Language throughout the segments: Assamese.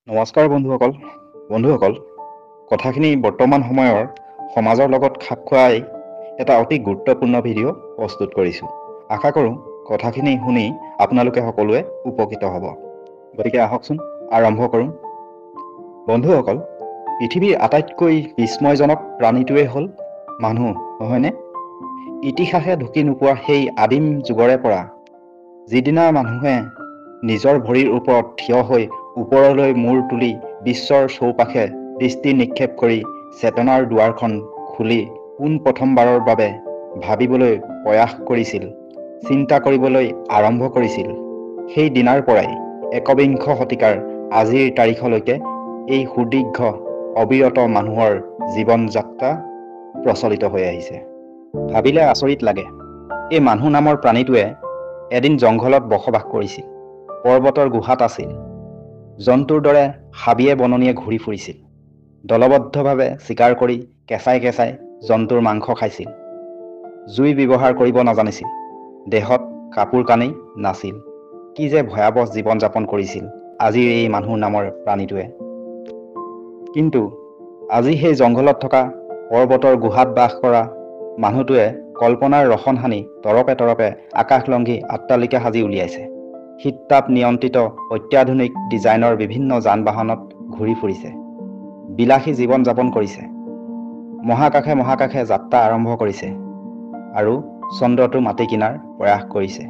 নমস্কাৰ বন্ধুসকল কথাখিনি বৰ্তমান সময়ৰ সমাজৰ লগত খাপ খুৱাই এটা অতি গুৰুত্বপূৰ্ণ ভিডিঅ' প্ৰস্তুত কৰিছোঁ। আশা কৰোঁ কথাখিনি শুনি আপোনালোকে সকলোৱে উপকৃত হ'ব। গতিকে আহকচোন আৰম্ভ কৰোঁ। বন্ধুসকল, পৃথিৱীৰ আটাইতকৈ বিস্ময়জনক প্ৰাণীটোৱেই হ'ল মানুহ, নহয়নে? ইতিহাসে ঢুকি নোপোৱা সেই আদিম যুগৰে পৰা যিদিনা মানুহে নিজৰ ভৰিৰ ওপৰত থিয় হৈ ওপৰলৈ মূৰ তুলি বিশ্বৰ চৌপাশে দৃষ্টি নিক্ষেপ কৰি চেতনাৰ দুৱাৰখন খুলি পোনপ্ৰথমবাৰৰ বাবে ভাবিবলৈ প্ৰয়াস কৰিছিল, চিন্তা কৰিবলৈ আৰম্ভ কৰিছিল, সেই দিনাৰ পৰাই একবিংশ শতিকাৰ আজিৰ তাৰিখলৈকে এই সুদীৰ্ঘ অবিৰত মানুহৰ জীৱন যাত্ৰা প্ৰচলিত হৈ আহিছে। ভাবিলে আচৰিত লাগে, এই মানুহ নামৰ প্ৰাণীটোৱে এদিন জংঘলত বসবাস কৰিছিল, পৰ্বতৰ গুহাত আছিল, জন্তুৰ দৰে হাবিয়ে বননিয়ে ঘূৰি ফুৰিছিল, দলবদ্ধভাৱে চিকাৰ কৰি কেঁচাই কেঁচাই জন্তুৰ মাংস খাইছিল, জুই ব্যৱহাৰ কৰিব নাজানিছিল, দেহত কাপোৰ কানি নাছিল। কি যে ভয়াৱহ জীৱন যাপন কৰিছিল আজিৰ এই মানুহ নামৰ প্ৰাণীটোৱে। কিন্তু আজি সেই জংঘলত থকা পৰ্বতৰ গুহাত বাস কৰা মানুহটোৱে কল্পনাৰ ৰসন সানি তৰপে তৰপে আকাশলংঘী অট্টালিকা সাজি উলিয়াইছে। শীততাপ নিয়ন্ত্ৰিত অত্যাধুনিক ডিজাইনৰ বিভিন্ন যান বাহনত ঘূৰি ফুৰিছে, বিলাসী জীৱন যাপন কৰিছে, মহাকাশে যাত্ৰা আৰম্ভ কৰিছে আৰু চন্দ্ৰটো মাটি কিনাৰ প্ৰয়াস কৰিছে।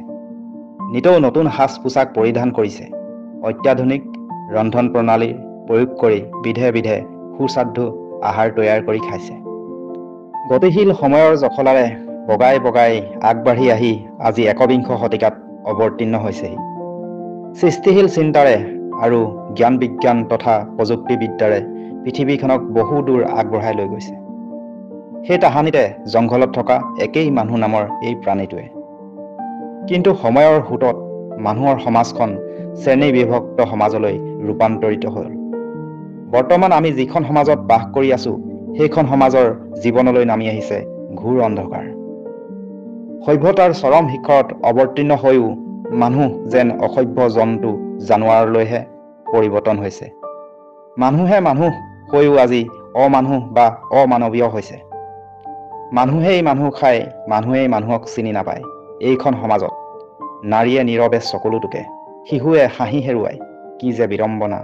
নিতৌ নতুন সাজ পোছাক পৰিধান কৰিছে, অত্যাধুনিক ৰন্ধন প্ৰণালীৰ প্ৰয়োগ কৰি বিধে বিধে সুস্বাদু আহাৰ তৈয়াৰ কৰি খাইছে। গতিশীল সময়ৰ জখলাৰে বগাই বগাই আগবাঢ়ি আহি আজি একবিংশ শতিকাত অৱতীৰ্ণ হৈছেহি। সৃষ্টিশীল চিন্তাৰে আৰু জ্ঞান বিজ্ঞান তথা প্ৰযুক্তিবিদ্যাৰে পৃথিৱীখনক বহু দূৰ আগবঢ়াই লৈ গৈছে। সেই তাহানিতে জংঘলত থকা একেই মানুহ নামৰ এই প্ৰাণীটোৱে। কিন্তু সময়ৰ সোঁতত মানুহৰ সমাজখন শ্ৰেণী বিভক্ত সমাজলৈ ৰূপান্তৰিত হ'ল। বৰ্তমান আমি যিখন সমাজত বাস কৰি আছো, সেইখন সমাজৰ জীৱনলৈ নামি আহিছে ঘোৰ অন্ধকাৰ। সভ্যতাৰ চৰম শিখৰত অৱতীৰ্ণ হৈও মানুহ যেন অসভ্য জন্তু জানোৱাৰলৈহে পৰিৱৰ্তন হৈছে। মানুহে মানুহ হৈও আজি অমানুহ বা অমানৱীয় হৈছে। মানুহেই মানুহ খাই, মানুহেই মানুহক চিনি নাপায়। এইখন সমাজত নাৰীয়ে নীৰৱে চকুলো টুকে, শিশুৱে হাঁহি হেৰুৱায়। কি যে বিড়ম্বনা!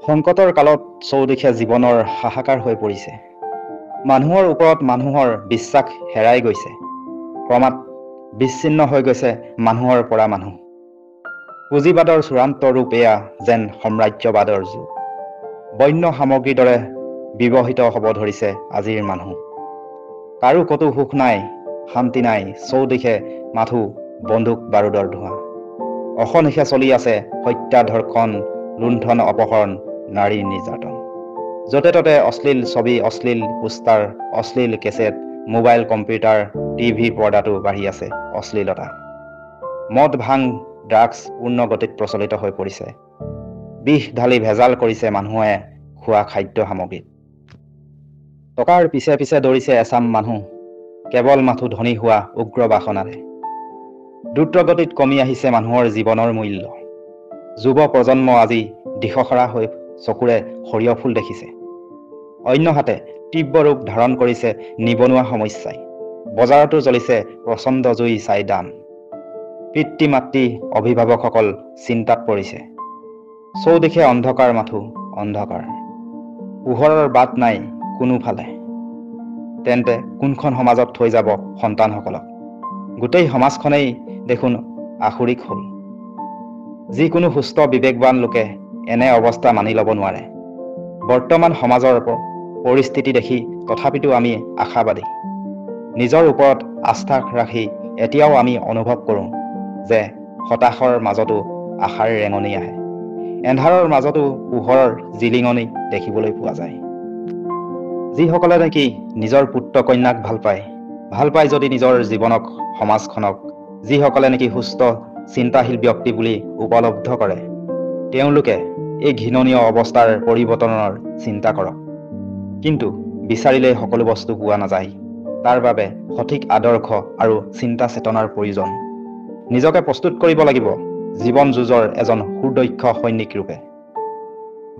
সংকটৰ কালত চৌদিশে জীৱনৰ হাহাকাৰ হৈ পৰিছে। মানুহৰ ওপৰত মানুহৰ বিশ্বাস হেৰাই গৈছে। ক্ৰমাৎ বিচ্ছিন্ন হৈ গৈছে মানুহৰ পৰা মানুহ। পুঁজিবাদৰ চূড়ান্ত ৰূপ এয়া যেন সাম্ৰাজ্যবাদৰ যুগ। বন্য সামগ্ৰীৰ দৰে ব্যৱহৃত হ'ব ধৰিছে আজিৰ মানুহ। কাৰো ক'তো সুখ নাই, শান্তি নাই, চৌদিশে মাথো বন্দুক বাৰুদৰ ধোঁৱা। অহৰ্নিশে চলি আছে হত্যা, ধৰ্ষণ, লুণ্ঠন, অপহৰণ, নাৰীৰ নিৰ্যাতন। য'তে ত'তে অশ্লীল ছবি, অশ্লীল পোষ্টাৰ, অশ্লীল কেছেট, মোবাইল, কম্পিউটাৰ, টিভি পৰ্দাটো বাঢ়ি আছে অশ্লীলতা। মদ, ভাং, ড্ৰাগছ পূৰ্ণ গতিত প্ৰচলিত হৈ পৰিছে। বিষ ঢালি ভেজাল কৰিছে মানুহে খোৱা খাদ্য সামগ্ৰীত। টকাৰ পিছে পিছে দৌৰিছে এচাম মানুহ, কেৱল মাথো ধনী হোৱা উগ্ৰ বাসনাৰে। দ্ৰুতগতিত কমি আহিছে মানুহৰ জীৱনৰ মূল্য। যুৱ প্ৰজন্ম আজি দিশহৰা হৈ চকুৰে সৰিয়হ ফুল দেখিছে। অন্যহাতে তীব্ৰ ৰূপ ধাৰণ কৰিছে নিবনুৱা সমস্যাই। বজাৰতো জ্বলিছে প্ৰচণ্ড জুই চাই দাম। পিতৃ মাতৃ অভিভাৱকসকল চিন্তাত পৰিছে। চৌদিশে অন্ধকাৰ মাথো অন্ধকাৰ। পোহৰৰ বাট নাই কোনোফালে। তেন্তে কোনখন সমাজত থৈ যাব সন্তানসকলক? গোটেই সমাজখনেই দেখোন আসুৰিক হ'ল। যিকোনো সুস্থ বিবেকবান লোকে এনে অৱস্থা মানি ল'ব নোৱাৰে। বৰ্তমান সমাজৰ পৰিস্থিতি দেখি তথাপিতো আমি আশাবাদী। নিজৰ ওপৰত আস্থা ৰাখি এতিয়াও আমি অনুভৱ কৰোঁ যে হতাশৰ মাজতো আশাৰ ৰেঙনি আহে। এন্ধাৰৰ মাজতো পোহৰৰ জিলিঙনি দেখিবলৈ পোৱা যায়। যিসকলে নেকি নিজৰ পুত্ৰ কন্যাক ভাল পায় যদি নিজৰ জীৱনক, সমাজখনক, যিসকলে নেকি সুস্থ চিন্তাশীল ব্যক্তি বুলি উপলব্ধ কৰে, তেওঁলোকে এই ঘৃণনীয় অৱস্থাৰ পৰিৱৰ্তনৰ চিন্তা কৰক। কিন্তু বিচাৰিলেই সকলো বস্তু পোৱা নাযায়। তাৰ বাবে সঠিক আদৰ্শ আৰু চিন্তা চেতনাৰ প্ৰয়োজন। নিজকে প্ৰস্তুত কৰিব লাগিব জীৱন যুঁজৰ এজন সুদক্ষ সৈনিক ৰূপে।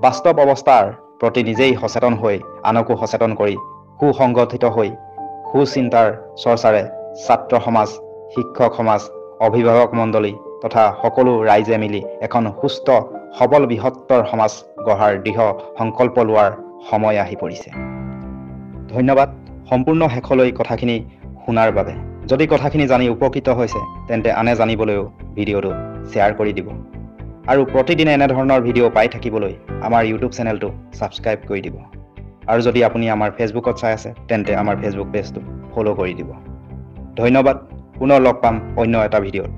বাস্তৱ অৱস্থাৰ প্ৰতি নিজেই সচেতন হৈ আনকো সচেতন কৰি সুসংগঠিত হৈ সুচিন্তাৰ চৰ্চাৰে ছাত্ৰ সমাজ, শিক্ষক সমাজ, অভিভাৱক মণ্ডলী তথা সকলো ৰাইজে মিলি এখন সুস্থ সবল বৃহত্তৰ সমাজ গঢ়াৰ দৃঢ় সংকল্প লোৱাৰ সময় আহি পৰিছে। ধন্যবাদ সম্পূৰ্ণ শেষলৈ কথাখিনি শুনাৰ বাবে। যদি কথাখিনি জানি উপকৃত হৈছে তেন্তে আনে জানিবলৈও ভিডিঅ'টো শ্বেয়াৰ কৰি দিব আৰু প্ৰতিদিনে এনেধৰণৰ ভিডিঅ' পাই থাকিবলৈ আমাৰ ইউটিউব চেনেলটো ছাবস্ক্ৰাইব কৰি দিব। আৰু যদি আপুনি আমাৰ ফেচবুকত চাই আছে তেন্তে আমাৰ ফেচবুক পেজটো ফ'ল' কৰি দিব। ধন্যবাদ। পুনৰ লগ পাম অন্য এটা ভিডিঅ'ত।